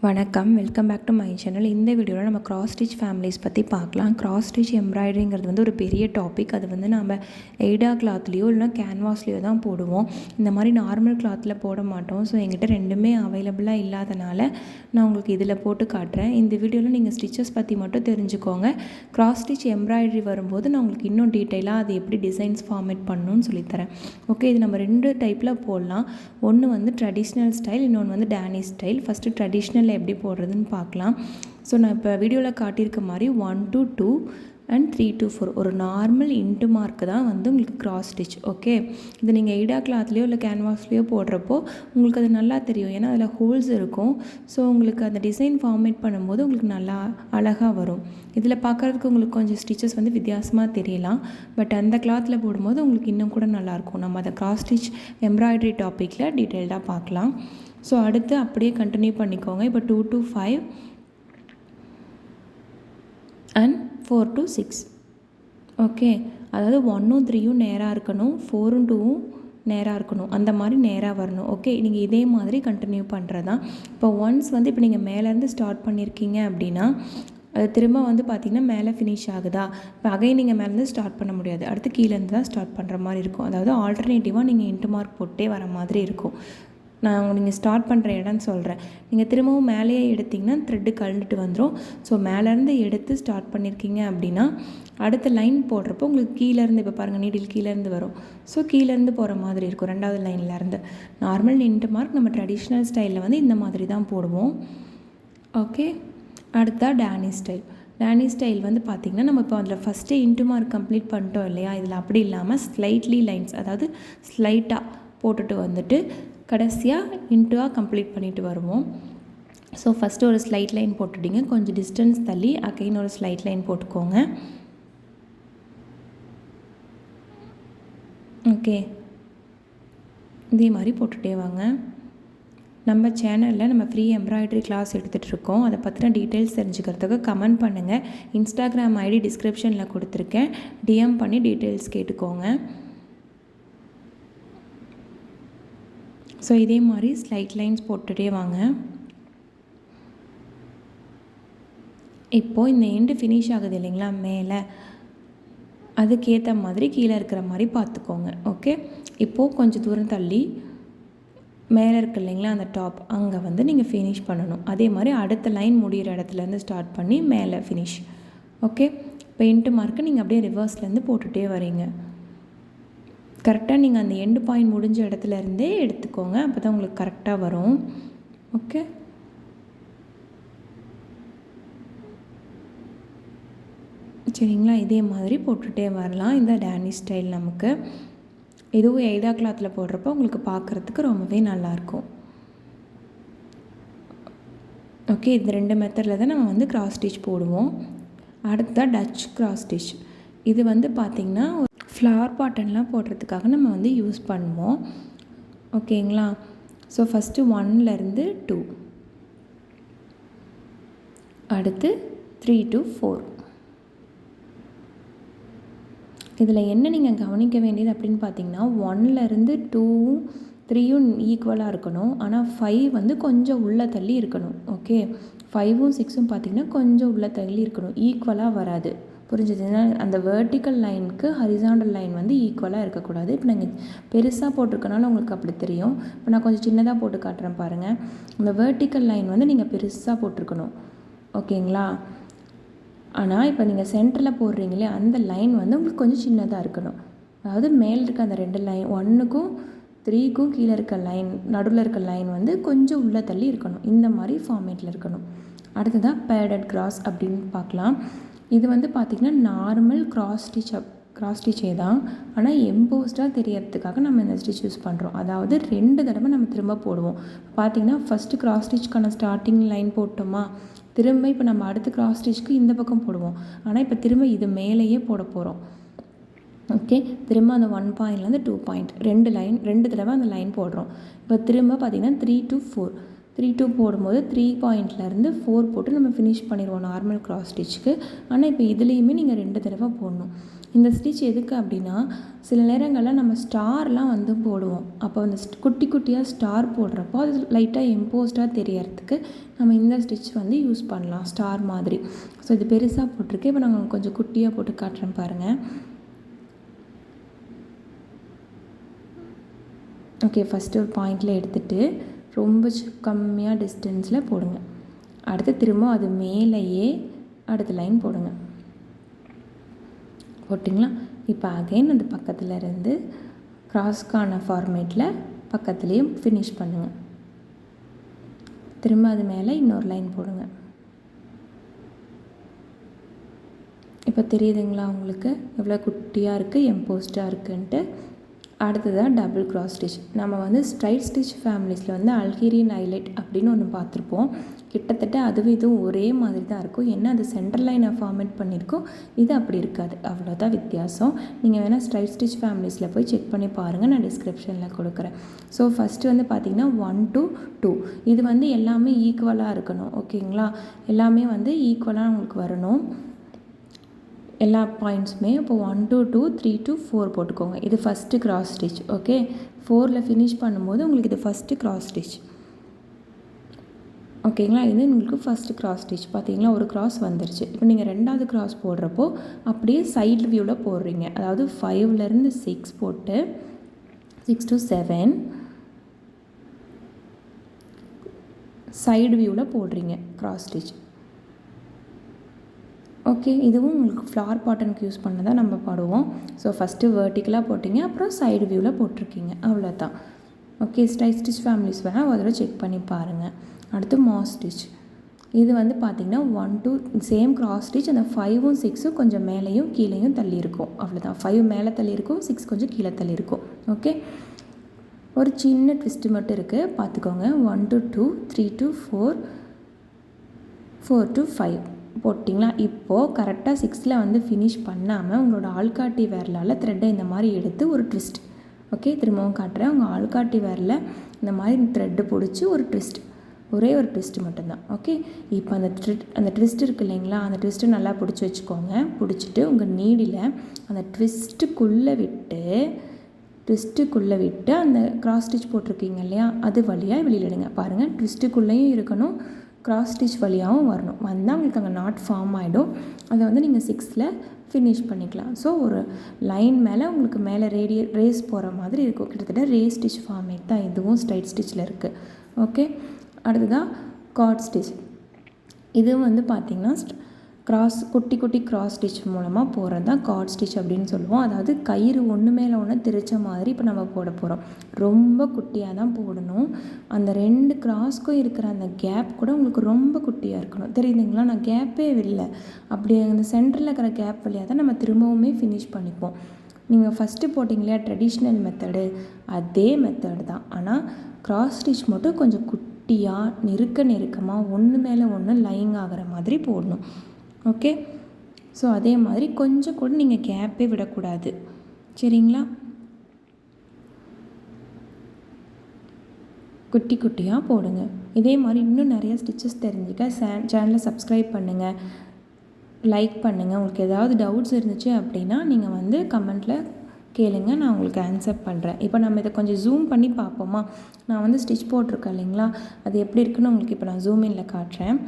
வணக்கம், welcome back to my channel. இந்த வீடியோவில் நம்ம கிராஸ் ஸ்டிச் ஃபேமிலிஸ் பற்றி பார்க்கலாம். கிராஸ் ஸ்டிச் எம்ப்ராய்டரிங்கிறது வந்து ஒரு பெரிய டாபிக். அது வந்து நம்ம எய்டா கிளாத்லேயோ இல்லைனா கேன்வாஸ்லேயோ தான் போடுவோம். இந்த மாதிரி நார்மல் கிளாத்தில் போட மாட்டோம். ஸோ எங்கிட்ட ரெண்டுமே அவைலபிளாக இல்லாதனால நான் உங்களுக்கு இதில் போட்டு காட்டுறேன். இந்த வீடியோவில் நீங்கள் ஸ்டிச்சஸ் பற்றி மட்டும் தெரிஞ்சுக்கோங்க. கிராஸ் ஸ்டிச் எம்ப்ராய்டரி வரும்போது நான் உங்களுக்கு இன்னும் டீட்டெயிலாக அது எப்படி டிசைன்ஸ் ஃபார்மேட் பண்ணணும்னு சொல்லித்தரேன். ஓகே, இது நம்ம ரெண்டு டைப்பில் போடலாம். ஒன்று வந்து ட்ரெடிஷ்னல் ஸ்டைல், இன்னொன்று வந்து டேனிஷ் ஸ்டைல். ஃபஸ்ட்டு ட்ரெடிஷ்னல் எப்படி போடுறதுன்னு பார்க்கலாம். ஸோ நான் இப்போ வீடியோவில் காட்டியிருக்க மாதிரி 1 to 2 and 3 to 4 ஒரு நார்மல் இன்ட்டு மார்க்கு தான் வந்து உங்களுக்கு கிராஸ் ஸ்டிச். ஓகே, இது நீங்கள் எய்டா கிளாத்லேயோ இல்லை கேன்வாஸ்லேயோ போடுறப்போ உங்களுக்கு அது நல்லா தெரியும். ஏன்னா அதில் ஹோல்ஸ் இருக்கும். ஸோ உங்களுக்கு அந்த டிசைன் ஃபார்மேட் பண்ணும்போது உங்களுக்கு நல்லா அழகாக வரும். இதில் பார்க்குறதுக்கு உங்களுக்கு கொஞ்சம் ஸ்டிச்சஸ் வந்து வித்தியாசமாக தெரியலாம். பட் அந்த கிளாத்தில் போடும்போது உங்களுக்கு இன்னும் கூட நல்லாயிருக்கும். நம்ம அதை கிராஸ் ஸ்டிச் எம்ப்ராய்டரி டாப்பிக்கில் டீட்டெயில்டாக பார்க்கலாம். ஸோ அடுத்து அப்படியே கண்டினியூ பண்ணிக்கோங்க. இப்போ 2 to 5 அண்ட் 4 to 6. ஓகே, அதாவது 1ம் 3யும் நேராக இருக்கணும், 4ம் 2ம் நேராக இருக்கணும். அந்த மாதிரி நேராக வரணும். ஓகே, நீங்கள் இதே மாதிரி கண்டினியூ பண்ணுறது தான். இப்போ ஒன்ஸ் வந்து இப்போ நீங்கள் மேலேருந்து ஸ்டார்ட் பண்ணியிருக்கீங்க அப்படின்னா அது திரும்ப வந்து பார்த்திங்கன்னா மேலே ஃபினிஷ் ஆகுதா, இப்போ அகைன் நீங்கள் மேலேருந்து ஸ்டார்ட் பண்ண முடியாது. அடுத்து கீழேருந்து தான் ஸ்டார்ட் பண்ணுற மாதிரி இருக்கும். அதாவது ஆல்டர்னேட்டிவாக நீங்கள் இன்ட்டு மார்க் போட்டே வர மாதிரி இருக்கும். நான் நீங்கள் ஸ்டார்ட் பண்ணுற இடம்னு சொல்கிறேன். நீங்கள் திரும்பவும் மேலேயே எடுத்திங்கன்னா த்ரெட்டு கழண்டுட்டு வந்துடும். ஸோ மேலேருந்து எடுத்து ஸ்டார்ட் பண்ணியிருக்கீங்க அப்படின்னா அடுத்த லைன் போடுறப்போ உங்களுக்கு கீழேருந்து, இப்போ பாருங்கள் நீடில் கீழேருந்து வரும். ஸோ கீழேருந்து போகிற மாதிரி இருக்கும். ரெண்டாவது லைன்லேருந்து நார்மல் இன்ட்டு மார்க் நம்ம ட்ரெடிஷ்னல் ஸ்டைலில் வந்து இந்த மாதிரி தான் போடுவோம். ஓகே, அடுத்தா டேனிஷ் ஸ்டைல். டேனிஷ் ஸ்டைல் வந்து பார்த்திங்கன்னா நம்ம இப்போ அதில் ஃபஸ்ட்டே இன்ட்டு மார்க் கம்ப்ளீட் பண்ணிட்டோம் இல்லையா, இதில் அப்படி இல்லாமல் ஸ்லைட்லி லைன்ஸ், அதாவது ஸ்லைட்டாக போட்டுட்டு வந்துட்டு கடைசியாக இன்ட்டுவாக கம்ப்ளீட் பண்ணிட்டு வருவோம். ஸோ ஃபஸ்ட்டு ஒரு ஸ்லைட் லைன் போட்டுட்டிங்க, கொஞ்சம் டிஸ்டன்ஸ் தள்ளி அகைன் ஒரு ஸ்லைட் லைன் போட்டுக்கோங்க. ஓகே, இதே மாதிரி போட்டுகிட்டே வாங்க. நம்ம சேனலில் நம்ம ஃப்ரீ எம்ப்ராய்டரி கிளாஸ் எடுத்துகிட்ருக்கோம். அதை பற்றின டீட்டெயில்ஸ் தெரிஞ்சுக்கிறதுக்கு கமெண்ட் பண்ணுங்கள். இன்ஸ்டாகிராம் ஐடி டிஸ்கிரிப்ஷனில் கொடுத்துருக்கேன், டிஎம் பண்ணி டீட்டெயில்ஸ் கேட்டுக்கோங்க. ஸோ இதே மாதிரி ஸ்லைட் லைன்ஸ் போட்டுகிட்டே வாங்க. இப்போது இந்த எண்டு ஃபினிஷ் ஆகுது இல்லைங்களா மேலே, அதுக்கேற்ற மாதிரி கீழே இருக்கிற மாதிரி பார்த்துக்கோங்க. ஓகே, இப்போது கொஞ்சம் தூரம் தள்ளி மேலே இருக்கு இல்லைங்களா அந்த டாப், அங்கே வந்து நீங்கள் ஃபினிஷ் பண்ணணும். அதே மாதிரி அடுத்த லைன் முடிகிற இடத்துலேருந்து ஸ்டார்ட் பண்ணி மேலே ஃபினிஷ். ஓகே, இப்போ இன்ட்டு மார்க்கு நீங்கள் அப்படியே ரிவர்ஸ்லேருந்து போட்டுகிட்டே வரீங்க. கரெக்டாக நீங்கள் அந்த எண்டு பாயிண்ட் முடிஞ்ச இடத்துல இருந்தே எடுத்துக்கோங்க, அப்போ தான் உங்களுக்கு கரெக்டாக வரும். ஓகே, சரிங்களா, இதே மாதிரி போட்டுகிட்டே வரலாம். இந்த டேனிஷ் ஸ்டைல் நமக்கு இதுவும் எய்டா கிளாத்தில் போடுறப்போ உங்களுக்கு பார்க்குறதுக்கு ரொம்பவே நல்லாயிருக்கும். ஓகே, இந்த ரெண்டு மெத்தடில் தான் நம்ம வந்து கிராஸ் ஸ்டிச் போடுவோம். அடுத்ததாக டச் கிராஸ் ஸ்டிச். இது வந்து பார்த்திங்கன்னா ஃப்ளவர் பாட்டன்லாம் போடுறதுக்காக நம்ம வந்து யூஸ் பண்ணுவோம். ஓகேங்களா, ஸோ ஃபஸ்ட்டு 1லேருந்து 2, அடுத்து 3 to 4. இதில் என்ன நீங்கள் கவனிக்க வேண்டியது அப்படின்னு பார்த்தீங்கன்னா 1லேருந்து 2ம் 3யும் ஈக்குவலாக இருக்கணும். ஆனால் 5 வந்து கொஞ்சம் உள்ளே தள்ளி இருக்கணும். ஓகே, 5ம் 6ம் பார்த்திங்கன்னா கொஞ்சம் உள்ளே தள்ளி இருக்கணும், ஈக்குவலாக வராது. புரிஞ்சுதுன்னா அந்த வெர்டிக்கல் லைனுக்கு ஹரிசாண்டல் லைன் வந்து ஈக்குவலாக இருக்கக்கூடாது. இப்போ நாங்கள் பெருசாக போட்டிருக்கனால உங்களுக்கு அப்படி தெரியும். இப்போ நான் கொஞ்சம் சின்னதாக போட்டு காட்டுறேன் பாருங்கள். அந்த வெர்டிக்கல் லைன் வந்து நீங்கள் பெருசாக போட்டிருக்கணும். ஓகேங்களா, ஆனால் இப்போ நீங்கள் சென்டரில் போடுறீங்களே அந்த லைன் வந்து உங்களுக்கு கொஞ்சம் சின்னதாக இருக்கணும். அதாவது மேலே இருக்க அந்த 2 லைன் 1க்கும் 3க்கும் கீழே இருக்க லைன், நடுவில் இருக்க லைன் வந்து கொஞ்சம் உள்ளே தள்ளி இருக்கணும். இந்த மாதிரி ஃபார்மேட்டில் இருக்கணும். அடுத்ததாக பேடட் கிராஸ் அப்படின்னு பார்க்கலாம். இது வந்து பார்த்திங்கன்னா நார்மல் கிராஸ் ஸ்டிச்சே தான், ஆனால் எம்போஸ்டாக தெரியறதுக்காக நம்ம இந்த ஸ்டிச் யூஸ் பண்ணுறோம். அதாவது 2 தடவை நம்ம திரும்ப போடுவோம். பார்த்திங்கன்னா ஃபஸ்ட்டு கிராஸ் ஸ்டிச்சுக்கான ஸ்டார்டிங் லைன் போட்டோமா, திரும்ப இப்போ நம்ம அடுத்த கிராஸ் ஸ்டிச்சுக்கு இந்த பக்கம் போடுவோம். ஆனால் இப்போ திரும்ப இது மேலேயே போட போகிறோம். ஓகே, திரும்ப அந்த 1 பாயிண்ட்லேருந்து 2 பாயிண்ட் 2 தடவை அந்த லைன் போடுறோம். இப்போ திரும்ப பார்த்திங்கன்னா 3 to 4 3 2 போடும்போது 3 பாயிண்ட்லேருந்து 4 போட்டு நம்ம ஃபினிஷ் பண்ணிடுவோம் நார்மல் கிராஸ் ஸ்டிச்சுக்கு. ஆனால் இப்போ இதுலேயுமே நீங்கள் 2 தடவை போடணும். இந்த ஸ்டிச் எதுக்கு அப்படின்னா, சில நேரங்களில் நம்ம ஸ்டார்லாம் வந்து போடுவோம். அப்போ அந்த குட்டி குட்டியாக ஸ்டார் போடுறப்போ அது லைட்டாக எம்போஸ்டாக தெரியறதுக்கு நம்ம இந்த ஸ்டிச் வந்து யூஸ் பண்ணலாம் ஸ்டார் மாதிரி. ஸோ இது பெருசாக போட்டிருக்கு. இப்போ நாங்கள் கொஞ்சம் குட்டியாக போட்டு காட்டுறேன் பாருங்கள். ஓகே, ஃபஸ்ட்டு ஒரு பாயிண்டில் எடுத்துகிட்டு ரொம்ப கம்மியாக டிஸ்டன்ஸில் போடுங்க. அடுத்து திரும்ப அது மேலேயே அடுத்த லைன் போடுங்க. போட்டிங்களா? இப்போ அகைன் அந்த பக்கத்தில் இருந்து கிராஸ்க்கான ஃபார்மேட்டில் பக்கத்துலேயும் ஃபினிஷ் பண்ணுங்கள். திரும்ப அது மேலே இன்னொரு லைன் போடுங்க. இப்போ தெரியுதுங்களா உங்களுக்கு எவ்வளோ குட்டியாக இருக்குது, எம்போஸ்டாக இருக்குன்ட்டு. அடுத்ததாக டபுள் கிராஸ் ஸ்டிச். நம்ம வந்து ஸ்ட்ரைட் ஸ்டிச் ஃபேமிலிஸில் வந்து அல்கேரியன் ஹைலைட் அப்படின்னு ஒன்று பார்த்துருப்போம். கிட்டத்தட்ட அதுவும் இதுவும் ஒரே மாதிரி தான் இருக்கும். என்ன அது சென்டர் லைனை ஃபார்மேட் பண்ணியிருக்கோம், இது அப்படி இருக்காது, அவ்வளோதான் வித்தியாசம். நீங்கள் வேணால் ஸ்ட்ரைட் ஸ்டிச் ஃபேமிலிஸில் போய் செக் பண்ணி பாருங்கள், நான் டிஸ்கிரிப்ஷனில் கொடுக்குறேன். ஸோ ஃபஸ்ட்டு வந்து பார்த்திங்கன்னா 1 to 2 இது வந்து எல்லாமே ஈக்குவலாக இருக்கணும். ஓகேங்களா? எல்லாமே வந்து ஈக்குவலாக உங்களுக்கு வரணும் எல்லா பாயிண்ட்ஸுமே. இப்போ 1 to 2 3 to 4 போட்டுக்கோங்க. இது ஃபஸ்ட்டு கிராஸ் ஸ்டிச். ஓகே, 4ல் ஃபினிஷ் பண்ணும்போது உங்களுக்கு இது ஃபஸ்ட்டு கிராஸ் ஸ்டிச். ஓகேங்களா? இது உங்களுக்கு ஃபஸ்ட்டு கிராஸ் ஸ்டிச். பார்த்தீங்களா, ஒரு கிராஸ் வந்துருச்சு. இப்போ நீங்கள் ரெண்டாவது கிராஸ் போடுறப்போ அப்படியே சைடு வியூவில் போடுறீங்க. அதாவது 5லேருந்து 6 போட்டு 6 to 7 சைடு வியூவில் போடுறீங்க கிராஸ் ஸ்டிச். ஓகே, இதுவும் உங்களுக்கு ஃப்ளார் பாட்டனுக்கு யூஸ் பண்ண தான் நம்ம போடுவோம். ஸோ ஃபஸ்ட்டு வெர்டிக்கலாக போட்டிங்க, அப்புறம் சைடு வியூவில் போட்டிருக்கீங்க, அவ்வளோதான். ஓகே, ஸ்ட்ரைட் ஸ்டிச் ஃபேமிலிஸ் வேணால் ஒரு தடவை செக் பண்ணி பாருங்கள். அடுத்து மாஸ் ஸ்டிச். இது வந்து பார்த்திங்கன்னா 1 2 சேம் கிராஸ் ஸ்டிச். அந்த 5ம் 6ம் கொஞ்சம் மேலேயும் கீழேயும் தள்ளி இருக்கும், அவ்வளோதான். 5 மேலே தள்ளி இருக்கும், 6 கொஞ்சம் கீழே தள்ளி இருக்கும். ஓகே, ஒரு சின்ன ட்விஸ்ட்டு மட்டும் இருக்குது, பார்த்துக்கோங்க. 1 to 2 3 to 4 4 to 5 போட்டிங்களா? இப்போது கரெக்டாக 6ல் வந்து ஃபினிஷ் பண்ணாமல் உங்களோட ஆள்காட்டி விரலால் த்ரெட்டை இந்த மாதிரி எடுத்து ஒரு ட்விஸ்ட். ஓகே, திரும்பவும் காட்டுறேன். உங்கள் ஆள்காட்டி விரல இந்த மாதிரி த்ரெட்டு பிடிச்சி ஒரு ட்விஸ்ட், ஒரே ஒரு ட்விஸ்ட்டு மட்டும்தான். ஓகே, இப்போ அந்த ட்விஸ்ட் இருக்குது இல்லைங்களா, அந்த ட்விஸ்ட்டு நல்லா பிடிச்சி வச்சுக்கோங்க. பிடிச்சிட்டு உங்கள் நீடில் அந்த ட்விஸ்ட்டுக்குள்ளே விட்டு அந்த கிராஸ் ஸ்டிச் போட்டிருக்கீங்க இல்லையா, அது வழியாக வெளியிடுங்க. பாருங்கள், ட்விஸ்ட்டுக்குள்ளேயும் இருக்கணும், கிராஸ் ஸ்டிச் வழியாகவும் வரணும். வந்தால் உங்களுக்கு அங்கே நாட் ஃபார்ம் ஆகிடும். அதை வந்து நீங்கள் 6ல் ஃபினிஷ் பண்ணிக்கலாம். ஸோ ஒரு லைன் மேலே உங்களுக்கு மேலே ரேஸ் போகிற மாதிரி இருக்கும். கிட்டத்தட்ட ரேஸ் ஸ்டிச் ஃபார்மேட் தான் இதுவும் ஸ்ட்ரைட் ஸ்டிச்சில் இருக்குது. ஓகே, அடுத்ததாக கார்ட் ஸ்டிச். இது வந்து பார்த்திங்கன்னா குட்டி குட்டி கிராஸ் ஸ்டிச் மூலமாக போகிறது தான் கார்ட் ஸ்டிச் அப்படின்னு சொல்லுவோம். அதாவது கயிறு ஒன்று மேலே ஒன்று திரிச்ச மாதிரி இப்போ நம்ம போட போகிறோம். ரொம்ப குட்டியாக தான் போடணும். அந்த 2 கிராஸ்க்கும் இருக்கிற அந்த கேப் கூட உங்களுக்கு ரொம்ப குட்டியாக இருக்கணும். தெரியுதுங்களா? நான் கேப்பே இல்லை, அப்படி அந்த சென்டரில் இருக்கிற கேப் வழியாக தான் நம்ம திரும்பவுமே ஃபினிஷ் பண்ணிப்போம். நீங்கள் ஃபஸ்ட்டு போட்டிங்க இல்லையா ட்ரெடிஷ்னல் மெத்தடு, அதே மெத்தடு தான். ஆனால் கிராஸ் ஸ்டிச் மட்டும் கொஞ்சம் குட்டியாக நெருக்கமாக ஒன்று மேலே ஒன்று லைங் ஆகிற மாதிரி போடணும். ஓகே, ஸோ அதே மாதிரி கொஞ்சம் கூட நீங்கள் கேப்பே விடக்கூடாது. சரிங்களா? குட்டி குட்டியாக போடுங்க. இதே மாதிரி இன்னும் நிறைய ஸ்டிச்சஸ் தெரிஞ்சுக்க சேனலை சப்ஸ்கிரைப் பண்ணுங்கள், லைக் பண்ணுங்கள். உங்களுக்கு ஏதாவது டவுட்ஸ் இருந்துச்சு அப்படின்னா நீங்கள் வந்து கமெண்ட்டில் கேளுங்க, நான் உங்களுக்கு ஆன்சர் பண்ணுறேன். இப்போ நம்ம இதை கொஞ்சம் ஜூம் பண்ணி பார்ப்போமா? நான் வந்து ஸ்டிச் போட்டிருக்கேன் இல்லைங்களா, அது எப்படி இருக்குன்னு உங்களுக்கு இப்போ நான் ஜூமின்ல காட்டுறேன்.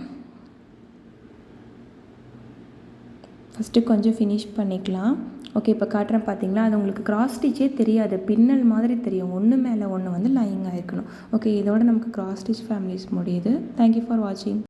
ஃபஸ்ட்டு கொஞ்சம் ஃபினிஷ் பண்ணிக்கலாம். ஓகே, இப்போ காட்டுறேன் பார்த்தீங்களா, அது உங்களுக்கு கிராஸ் ஸ்டிச்சே தெரியாது, பின்னல் மாதிரி தெரியும். ஒன்று மேலே ஒன்று வந்து லைங் ஆகிருக்கணும். ஓகே, இதோட நமக்கு கிராஸ் ஸ்டிச் ஃபேமிலிஸ் முடியுது. தேங்க்யூ ஃபார் வாட்சிங்.